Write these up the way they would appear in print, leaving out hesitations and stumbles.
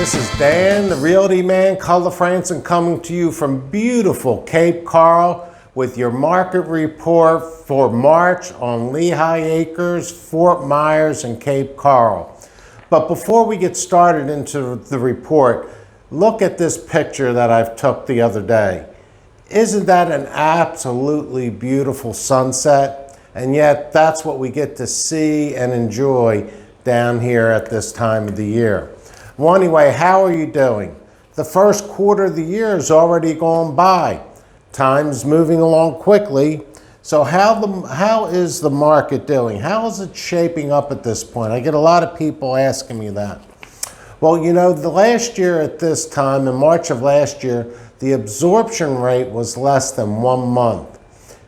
This is Dan, the Realty Man Colofranson, coming to you from beautiful Cape Coral with your market report for March on Lehigh Acres, Fort Myers, and Cape Coral. But before we get started into the report, look at this picture that I've took the other day. Isn't that an absolutely beautiful sunset? And yet that's what we get to see and enjoy down here at this time of the year. Well, anyway, how are you doing? The first quarter of the year is already gone by. Time's moving along quickly. So how is the market doing? How is it shaping up at this point? I get a lot of people asking me that. Well, you know, the last year at this time, in March of last year, the absorption rate was less than 1 month.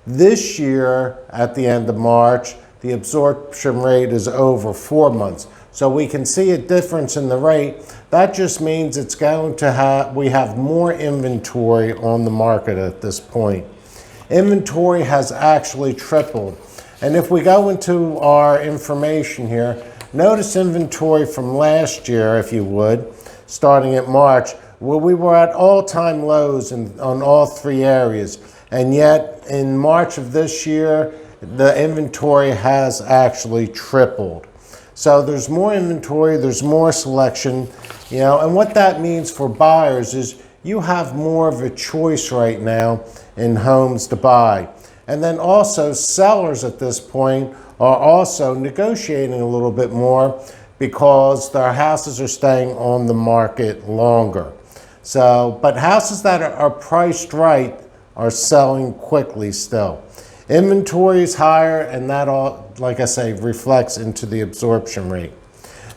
This year, at the end of March, the absorption rate is over 4 months. So we can see a difference in the rate. That just means it's going to we have more inventory on the market at this point. Inventory has actually tripled. And if we go into our information here, notice inventory from last year, if you would, starting at March, where we were at all-time lows on all three areas. And yet in March of this year, the inventory has actually tripled. So there's more inventory, there's more selection, you know, and what that means for buyers is you have more of a choice right now in homes to buy. And then also sellers at this point are also negotiating a little bit more because their houses are staying on the market longer. So, but houses that are priced right are selling quickly still. Inventory is higher, and that all, like I say, reflects into the absorption rate.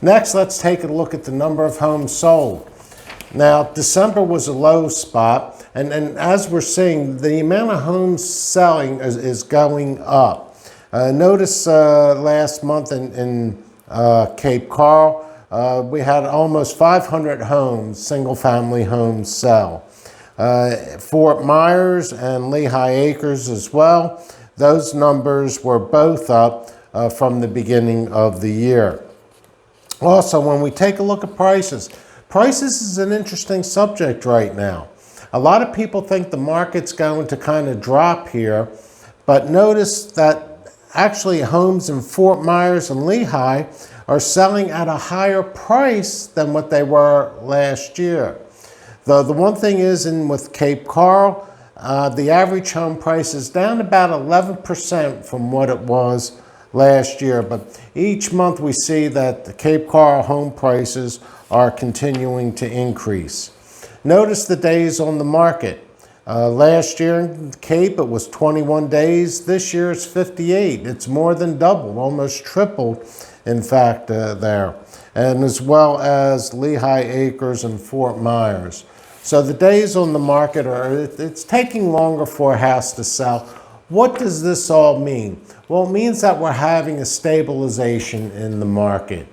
Next, let's take a look at the number of homes sold. Now, December was a low spot, and as we're seeing, the amount of homes selling is going up. Notice last month in Cape Coral, we had almost 500 homes, single-family homes sell. Fort Myers and Lehigh Acres as well. Those numbers were both up from the beginning of the year. Also, when we take a look at prices is an interesting subject right now. A lot of people think the market's going to kind of drop here, but notice that actually homes in Fort Myers and Lehigh are selling at a higher price than what they were last year. The one thing is with Cape Coral, the average home price is down about 11% from what it was last year. But each month we see that the Cape Coral home prices are continuing to increase. Notice the days on the market. Last year in Cape it was 21 days. This year it's 58. It's more than doubled, almost tripled in fact there. And as well as Lehigh Acres and Fort Myers. So the days on the market it's taking longer for a house to sell. What does this all mean? Well, it means that we're having a stabilization in the market.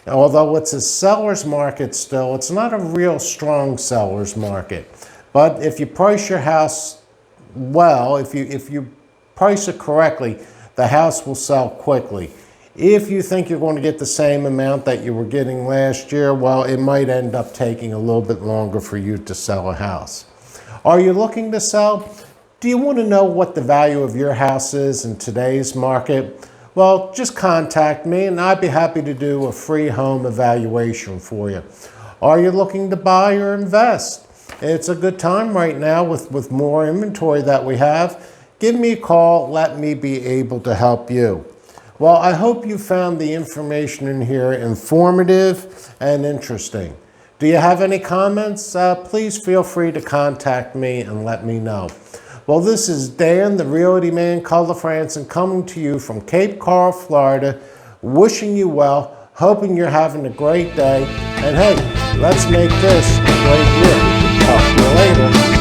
Although it's a seller's market still, it's not a real strong seller's market. But if you price your house well, if you price it correctly, the house will sell quickly. If you think you're going to get the same amount that you were getting last year, well, it might end up taking a little bit longer for you to sell a house. Are you looking to sell? Do you want to know what the value of your house is in today's market? Well, just contact me and I'd be happy to do a free home evaluation for you. Are you looking to buy or invest? It's a good time right now with more inventory that we have. Give me a call. Let me be able to help you. Well, I hope you found the information in here informative and interesting. Do you have any comments? Please feel free to contact me and let me know. Well, this is Dan, the Realty Man Colofranson, coming to you from Cape Coral, Florida, wishing you well, hoping you're having a great day, and hey, let's make this a great year. Talk to you later.